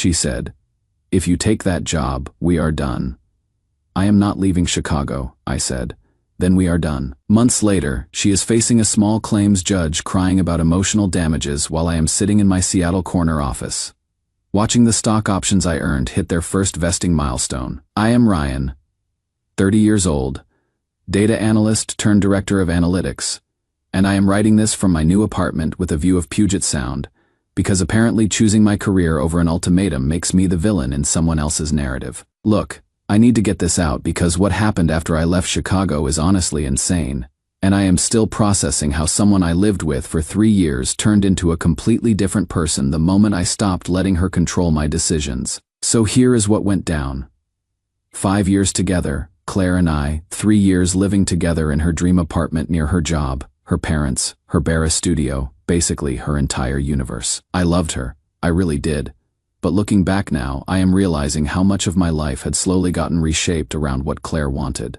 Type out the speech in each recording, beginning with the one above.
She said, "If you take that job, we are done." "I am not leaving Chicago," I said. "Then we are done." Months later, she is facing a small claims judge crying about emotional damages while I am sitting in my Seattle corner office, watching the stock options I earned hit their first vesting milestone. I am Ryan, 30 years old, data analyst turned director of analytics, and I am writing this from my new apartment with a view of Puget Sound, because apparently choosing my career over an ultimatum makes me the villain in someone else's narrative. Look, I need to get this out because what happened after I left Chicago is honestly insane, and I am still processing how someone I lived with for 3 years turned into a completely different person the moment I stopped letting her control my decisions. So here is what went down. 5 years together, Claire and I, 3 years living together in her dream apartment near her job, her parents, her Barra studio, basically her entire universe. I loved her, I really did. But looking back now, I am realizing how much of my life had slowly gotten reshaped around what Claire wanted.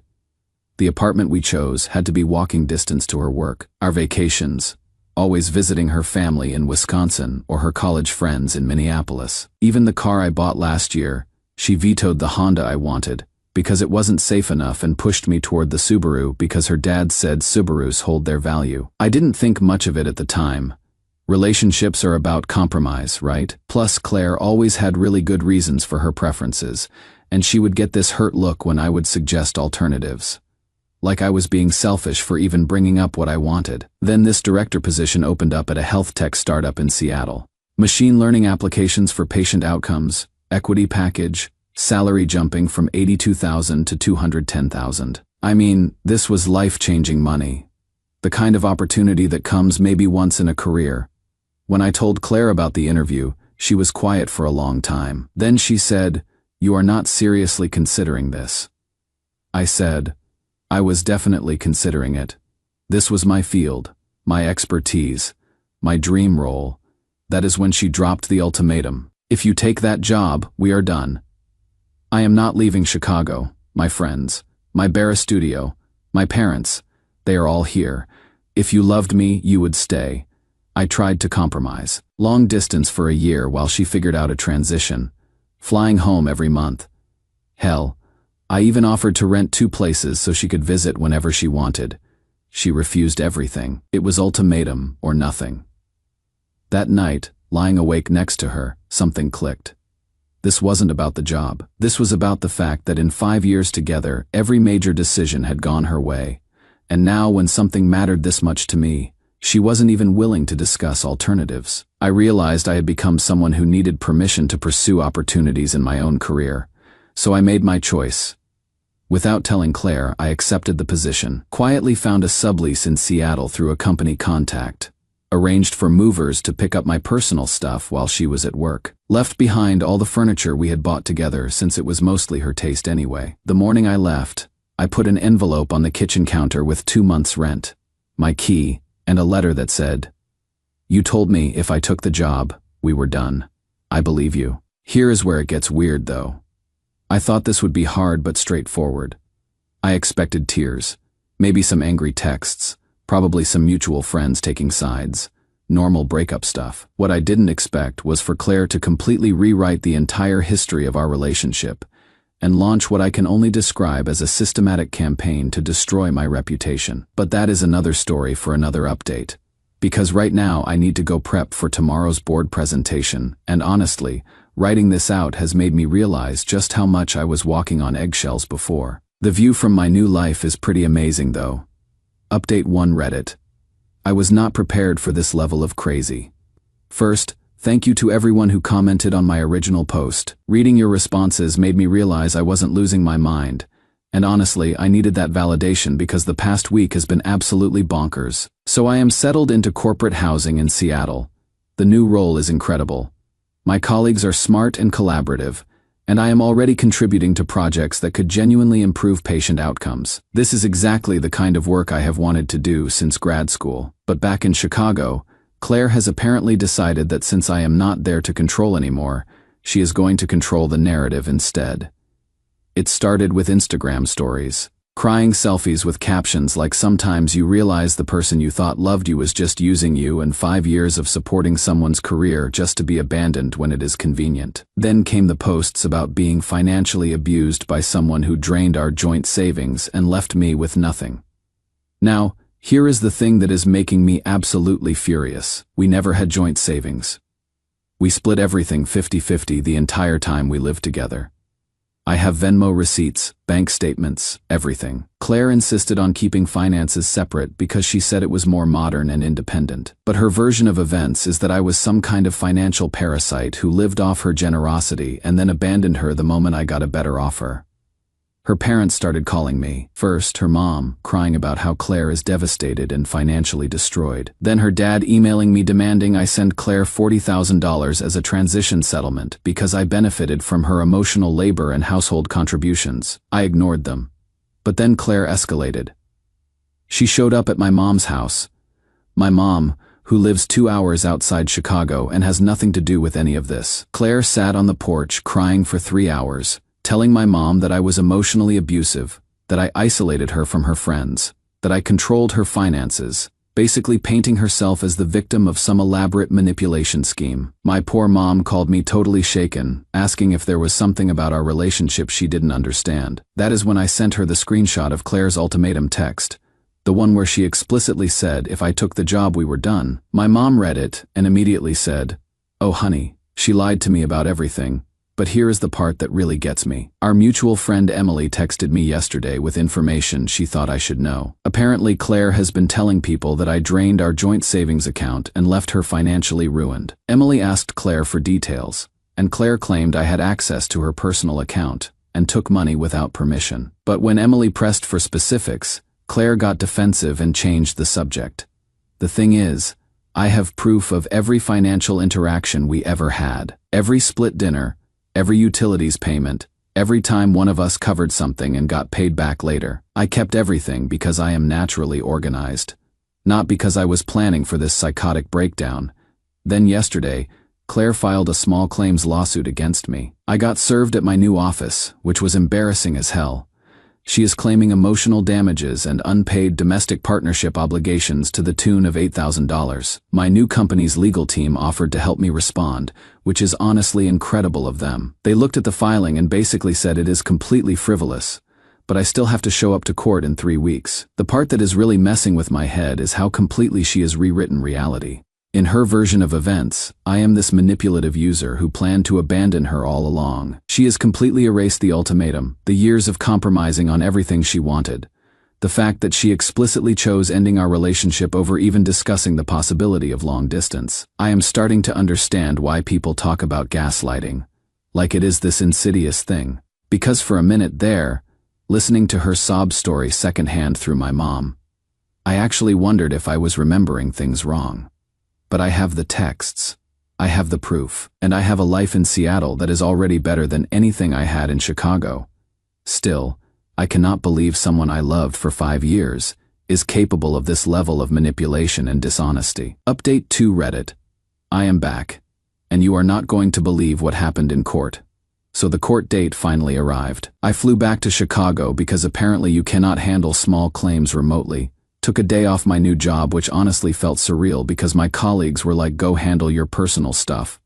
The apartment we chose had to be walking distance to her work, our vacations, always visiting her family in Wisconsin or her college friends in Minneapolis. Even the car I bought last year, she vetoed the Honda I wanted because it wasn't safe enough and pushed me toward the Subaru because her dad said Subarus hold their value. I didn't think much of it at the time. Relationships are about compromise, right? Plus, Claire always had really good reasons for her preferences, and she would get this hurt look when I would suggest alternatives. Like I was being selfish for even bringing up what I wanted. Then this director position opened up at a health tech startup in Seattle. Machine learning applications for patient outcomes, equity package, salary jumping from $82,000 to $210,000. I mean, this was life-changing money. The kind of opportunity that comes maybe once in a career. When I told Claire about the interview, she was quiet for a long time. Then she said, "You are not seriously considering this." I said, "I was definitely considering it. This was my field, my expertise, my dream role." That is when she dropped the ultimatum. "If you take that job, we are done." I am not leaving Chicago, my friends, my Barra studio, my parents. They are all here. If you loved me, you would stay. I tried to compromise. Long distance for a year while she figured out a transition. Flying home every month. Hell, I even offered to rent 2 places so she could visit whenever she wanted. She refused everything. It was ultimatum or nothing. That night, lying awake next to her, something clicked. This wasn't about the job. This was about the fact that in 5 years together, every major decision had gone her way. And now when something mattered this much to me, she wasn't even willing to discuss alternatives. I realized I had become someone who needed permission to pursue opportunities in my own career. So I made my choice. Without telling Claire, I accepted the position. Quietly found a sublease in Seattle through a company contact. Arranged for movers to pick up my personal stuff while she was at work. Left behind all the furniture we had bought together since it was mostly her taste anyway. The morning I left, I put an envelope on the kitchen counter with 2 months' rent, my key, and a letter that said, "You told me if I took the job, we were done. I believe you." Here is where it gets weird though. I thought this would be hard but straightforward. I expected tears, maybe some angry texts, probably some mutual friends taking sides, normal breakup stuff. What I didn't expect was for Claire to completely rewrite the entire history of our relationship and launch what I can only describe as a systematic campaign to destroy my reputation. But that is another story for another update. Because right now I need to go prep for tomorrow's board presentation, and honestly, writing this out has made me realize just how much I was walking on eggshells before. The view from my new life is pretty amazing though. Update 1 Reddit. I was not prepared for this level of crazy. First, thank you to everyone who commented on my original post. Reading your responses made me realize I wasn't losing my mind. And honestly, I needed that validation because the past week has been absolutely bonkers. So I am settled into corporate housing in Seattle. The new role is incredible. My colleagues are smart and collaborative, and I am already contributing to projects that could genuinely improve patient outcomes. This is exactly the kind of work I have wanted to do since grad school. But back in Chicago, Claire has apparently decided that since I am not there to control anymore, she is going to control the narrative instead. It started with Instagram stories. Crying selfies with captions like sometimes you realize the person you thought loved you was just using you, and 5 years of supporting someone's career just to be abandoned when it is convenient. Then came the posts about being financially abused by someone who drained our joint savings and left me with nothing. Now, here is the thing that is making me absolutely furious. We never had joint savings. We split everything 50-50 the entire time we lived together. I have Venmo receipts, bank statements, everything. Claire insisted on keeping finances separate because she said it was more modern and independent. But her version of events is that I was some kind of financial parasite who lived off her generosity and then abandoned her the moment I got a better offer. Her parents started calling me. First, her mom, crying about how Claire is devastated and financially destroyed. Then her dad emailing me demanding I send Claire $40,000 as a transition settlement because I benefited from her emotional labor and household contributions. I ignored them. But then Claire escalated. She showed up at my mom's house. My mom, who lives 2 hours outside Chicago and has nothing to do with any of this. Claire sat on the porch crying for 3 hours, telling my mom that I was emotionally abusive, that I isolated her from her friends, that I controlled her finances, basically painting herself as the victim of some elaborate manipulation scheme. My poor mom called me totally shaken, asking if there was something about our relationship she didn't understand. That is when I sent her the screenshot of Claire's ultimatum text, the one where she explicitly said if I took the job we were done. My mom read it and immediately said, "Oh honey, she lied to me about everything. But here is the part that really gets me. Our mutual friend Emily texted me yesterday with information she thought I should know. Apparently Claire has been telling people that I drained our joint savings account and left her financially ruined. Emily asked Claire for details, and Claire claimed I had access to her personal account and took money without permission. But when Emily pressed for specifics, Claire got defensive and changed the subject. The thing is, I have proof of every financial interaction we ever had. Every split dinner, every utilities payment, every time one of us covered something and got paid back later. I kept everything because I am naturally organized, not because I was planning for this psychotic breakdown. Then yesterday, Claire filed a small claims lawsuit against me. I got served at my new office, which was embarrassing as hell. She is claiming emotional damages and unpaid domestic partnership obligations to the tune of $8,000. My new company's legal team offered to help me respond, which is honestly incredible of them. They looked at the filing and basically said it is completely frivolous, but I still have to show up to court in 3 weeks. The part that is really messing with my head is how completely she has rewritten reality. In her version of events, I am this manipulative user who planned to abandon her all along. She has completely erased the ultimatum, the years of compromising on everything she wanted, the fact that she explicitly chose ending our relationship over even discussing the possibility of long distance. I am starting to understand why people talk about gaslighting, like it is this insidious thing. Because for a minute there, listening to her sob story secondhand through my mom, I actually wondered if I was remembering things wrong. But I have the texts, I have the proof, and I have a life in Seattle that is already better than anything I had in Chicago. Still, I cannot believe someone I loved for 5 years is capable of this level of manipulation and dishonesty. Update 2 Reddit. I am back, and you are not going to believe what happened in court. So the court date finally arrived. I flew back to Chicago because apparently you cannot handle small claims remotely. Took a day off my new job, which honestly felt surreal because my colleagues were like, "Go handle your personal stuff.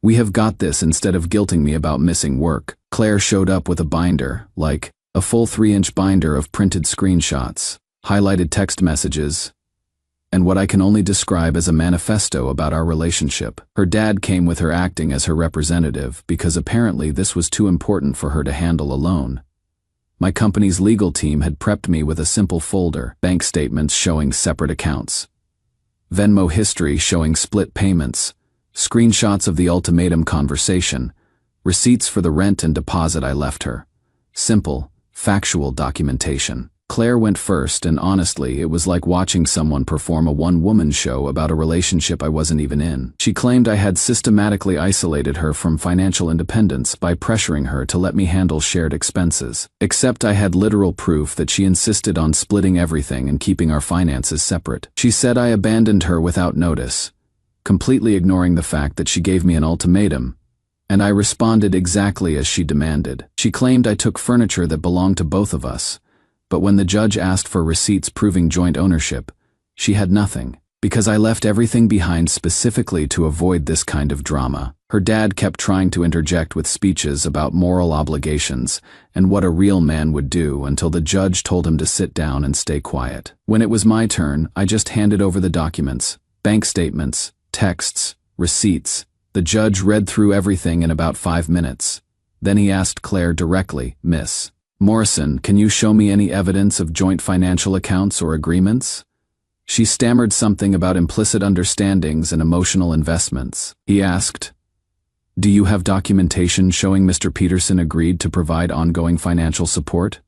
We have got this," instead of guilting me about missing work. Claire showed up with a binder, like a full 3-inch binder of printed screenshots, highlighted text messages, and what I can only describe as a manifesto about our relationship. Her dad came with her acting as her representative because apparently this was too important for her to handle alone. My company's legal team had prepped me with a simple folder, bank statements showing separate accounts, Venmo history showing split payments, screenshots of the ultimatum conversation, receipts for the rent and deposit I left her. Simple, factual documentation. Claire went first, and honestly, it was like watching someone perform a one-woman show about a relationship I wasn't even in. She claimed I had systematically isolated her from financial independence by pressuring her to let me handle shared expenses. Except I had literal proof that she insisted on splitting everything and keeping our finances separate. She said I abandoned her without notice, completely ignoring the fact that she gave me an ultimatum, and I responded exactly as she demanded. She claimed I took furniture that belonged to both of us, But when the judge asked for receipts proving joint ownership, she had nothing. Because I left everything behind specifically to avoid this kind of drama. Her dad kept trying to interject with speeches about moral obligations and what a real man would do until the judge told him to sit down and stay quiet. When it was my turn, I just handed over the documents, bank statements, texts, receipts. The judge read through everything in about 5 minutes. Then he asked Claire directly, "Miss Morrison, can you show me any evidence of joint financial accounts or agreements?" She stammered something about implicit understandings and emotional investments. He asked, "Do you have documentation showing Mr. Peterson agreed to provide ongoing financial support?"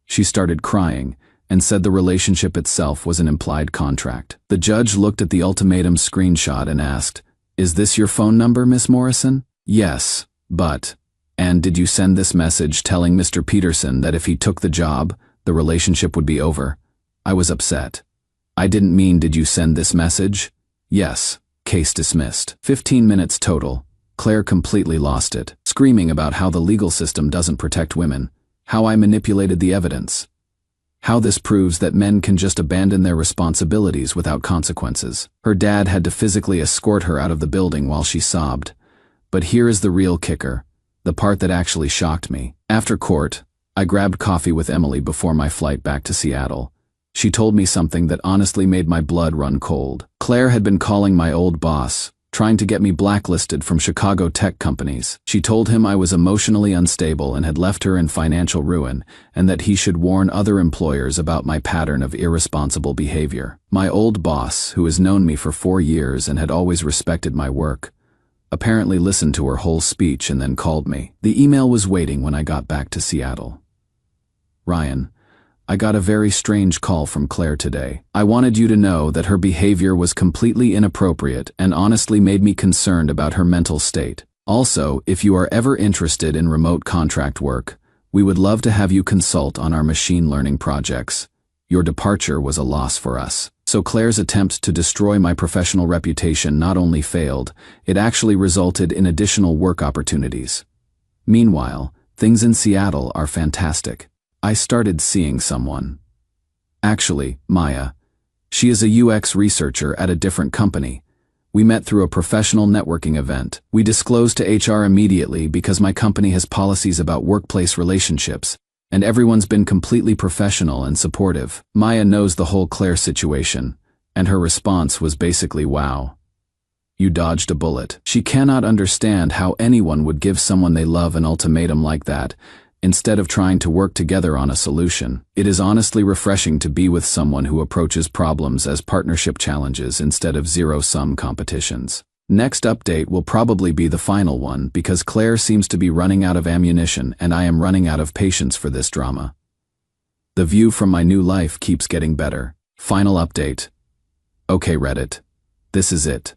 She started crying and said the relationship itself was an implied contract. The judge looked at the ultimatum screenshot and asked, "Is this your phone number, Miss Morrison?" "Yes, but..." "And did you send this message telling Mr. Peterson that if he took the job, the relationship would be over?" I was upset. "I didn't mean did you send this message?" "Yes." Case dismissed. 15 minutes total. Claire completely lost it, screaming about how the legal system doesn't protect women, how I manipulated the evidence, how this proves that men can just abandon their responsibilities without consequences. Her dad had to physically escort her out of the building while she sobbed. But here is the real kicker, the part that actually shocked me. After court, I grabbed coffee with Emily before my flight back to Seattle. She told me something that honestly made my blood run cold. Claire had been calling my old boss, trying to get me blacklisted from Chicago tech companies. She told him I was emotionally unstable and had left her in financial ruin, and that he should warn other employers about my pattern of irresponsible behavior. My old boss, who has known me for 4 years and had always respected my work, apparently listened to her whole speech and then called me. The email was waiting when I got back to Seattle. "Ryan, I got a very strange call from Claire today. I wanted you to know that her behavior was completely inappropriate and honestly made me concerned about her mental state. Also, if you are ever interested in remote contract work, we would love to have you consult on our machine learning projects. Your departure was a loss for us." So Claire's attempt to destroy my professional reputation not only failed, it actually resulted in additional work opportunities. Meanwhile, things in Seattle are fantastic. I started seeing someone. Actually, Maya. She is a UX researcher at a different company. We met through a professional networking event. We disclosed to HR immediately because my company has policies about workplace relationships, and everyone's been completely professional and supportive. Maya knows the whole Claire situation, and her response was basically, "Wow. You dodged a bullet." She cannot understand how anyone would give someone they love an ultimatum like that, instead of trying to work together on a solution. It is honestly refreshing to be with someone who approaches problems as partnership challenges instead of zero-sum competitions. Next update will probably be the final one because Claire seems to be running out of ammunition and I am running out of patience for this drama. The view from my new life keeps getting better. Final update. Okay, Reddit. This is it.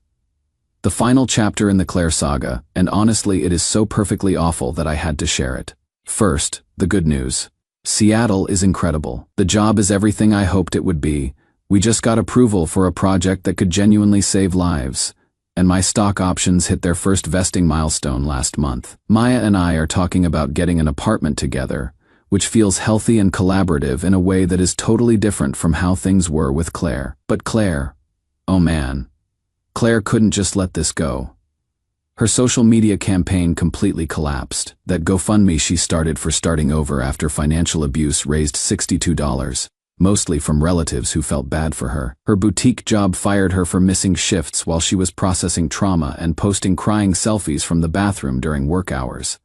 The final chapter in the Claire saga, and honestly it is so perfectly awful that I had to share it. First, the good news. Seattle is incredible. The job is everything I hoped it would be. We just got approval for a project that could genuinely save lives. And my stock options hit their first vesting milestone last month. Maya and I are talking about getting an apartment together, which feels healthy and collaborative in a way that is totally different from how things were with Claire. But Claire, oh man. Claire couldn't just let this go. Her social media campaign completely collapsed. That GoFundMe she started for starting over after financial abuse raised $62, mostly from relatives who felt bad for her. Her boutique job fired her for missing shifts while she was processing trauma and posting crying selfies from the bathroom during work hours.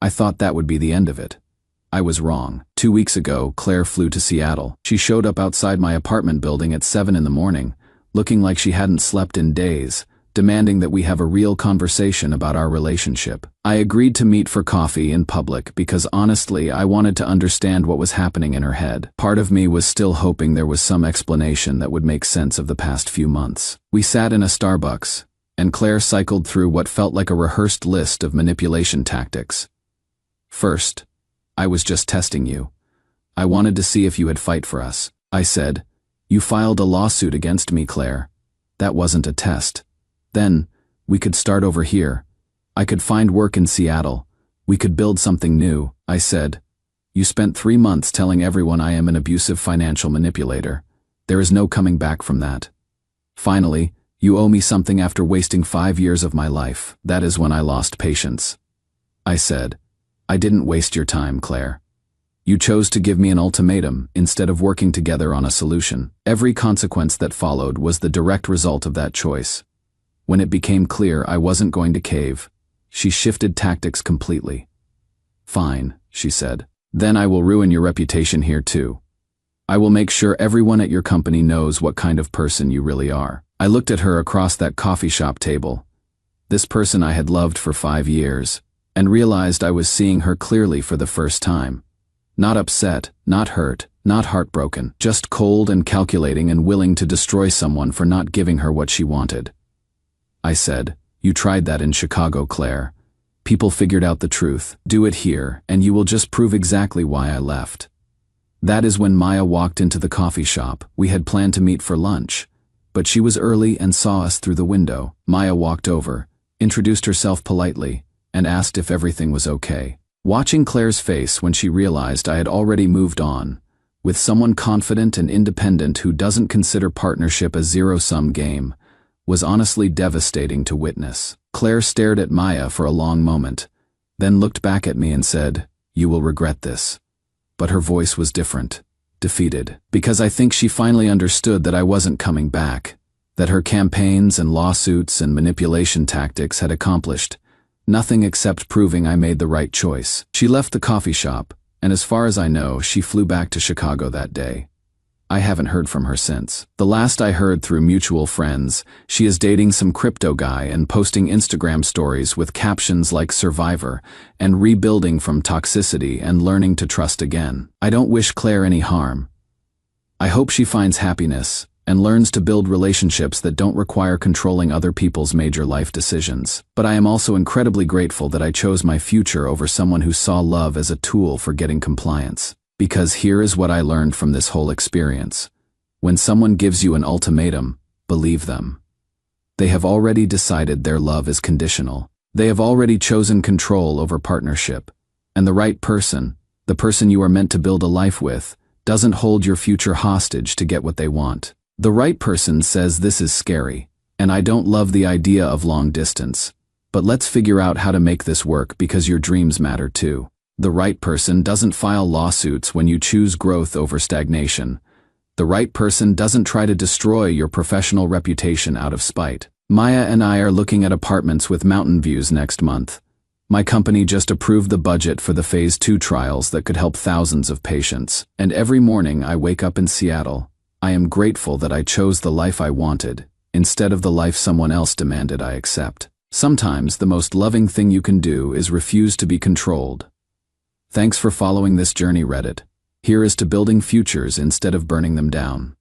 I thought that would be the end of it. I was wrong. 2 weeks ago, Claire flew to Seattle. She showed up outside my apartment building at 7 in the morning, looking like she hadn't slept in days, demanding that we have a real conversation about our relationship. I agreed to meet for coffee in public because honestly I wanted to understand what was happening in her head. Part of me was still hoping there was some explanation that would make sense of the past few months. We sat in a Starbucks, and Claire cycled through what felt like a rehearsed list of manipulation tactics. First, I was just testing you. I wanted to see if you would fight for us. I said, "You filed a lawsuit against me, Claire. That wasn't a test. Then, we could start over here. I could find work in Seattle. We could build something new." I said, You spent 3 months telling everyone I am an abusive financial manipulator. There is no coming back from that. Finally, you owe me something after wasting 5 years of my life. That is when I lost patience. I said, I didn't waste your time, Claire. You chose to give me an ultimatum instead of working together on a solution. Every consequence that followed was the direct result of that choice. When it became clear I wasn't going to cave, she shifted tactics completely. Fine, she said. Then I will ruin your reputation here too. I will make sure everyone at your company knows what kind of person you really are. I looked at her across that coffee shop table, this person I had loved for 5 years, and realized I was seeing her clearly for the first time. Not upset, not hurt, not heartbroken, just cold and calculating and willing to destroy someone for not giving her what she wanted. I said, you tried that in Chicago, Claire. People figured out the truth. Do it here, and you will just prove exactly why I left. That is when Maya walked into the coffee shop. We had planned to meet for lunch, but she was early and saw us through the window. Maya walked over, introduced herself politely, and asked if everything was okay. Watching Claire's face when she realized I had already moved on, with someone confident and independent who doesn't consider partnership a zero-sum game, was honestly devastating to witness. Claire stared at Maya for a long moment, then looked back at me and said, "You will regret this." But her voice was different, defeated, because I think she finally understood that I wasn't coming back, that her campaigns and lawsuits and manipulation tactics had accomplished nothing except proving I made the right choice. She left the coffee shop, and as far as I know, she flew back to Chicago that day. I haven't heard from her since. The last I heard through mutual friends, she is dating some crypto guy and posting Instagram stories with captions like "Survivor" and "Rebuilding from toxicity and learning to trust again." I don't wish Claire any harm. I hope she finds happiness and learns to build relationships that don't require controlling other people's major life decisions. But I am also incredibly grateful that I chose my future over someone who saw love as a tool for getting compliance. Because here is what I learned from this whole experience. When someone gives you an ultimatum, believe them. They have already decided their love is conditional. They have already chosen control over partnership. And the right person, the person you are meant to build a life with, doesn't hold your future hostage to get what they want. The right person says, "This is scary, and I don't love the idea of long distance, but let's figure out how to make this work because your dreams matter too." The right person doesn't file lawsuits when you choose growth over stagnation. The right person doesn't try to destroy your professional reputation out of spite. Maya and I are looking at apartments with mountain views next month. My company just approved the budget for the Phase 2 trials that could help thousands of patients. And every morning I wake up in Seattle. I am grateful that I chose the life I wanted, instead of the life someone else demanded I accept. Sometimes the most loving thing you can do is refuse to be controlled. Thanks for following this journey, Reddit. Here is to building futures instead of burning them down.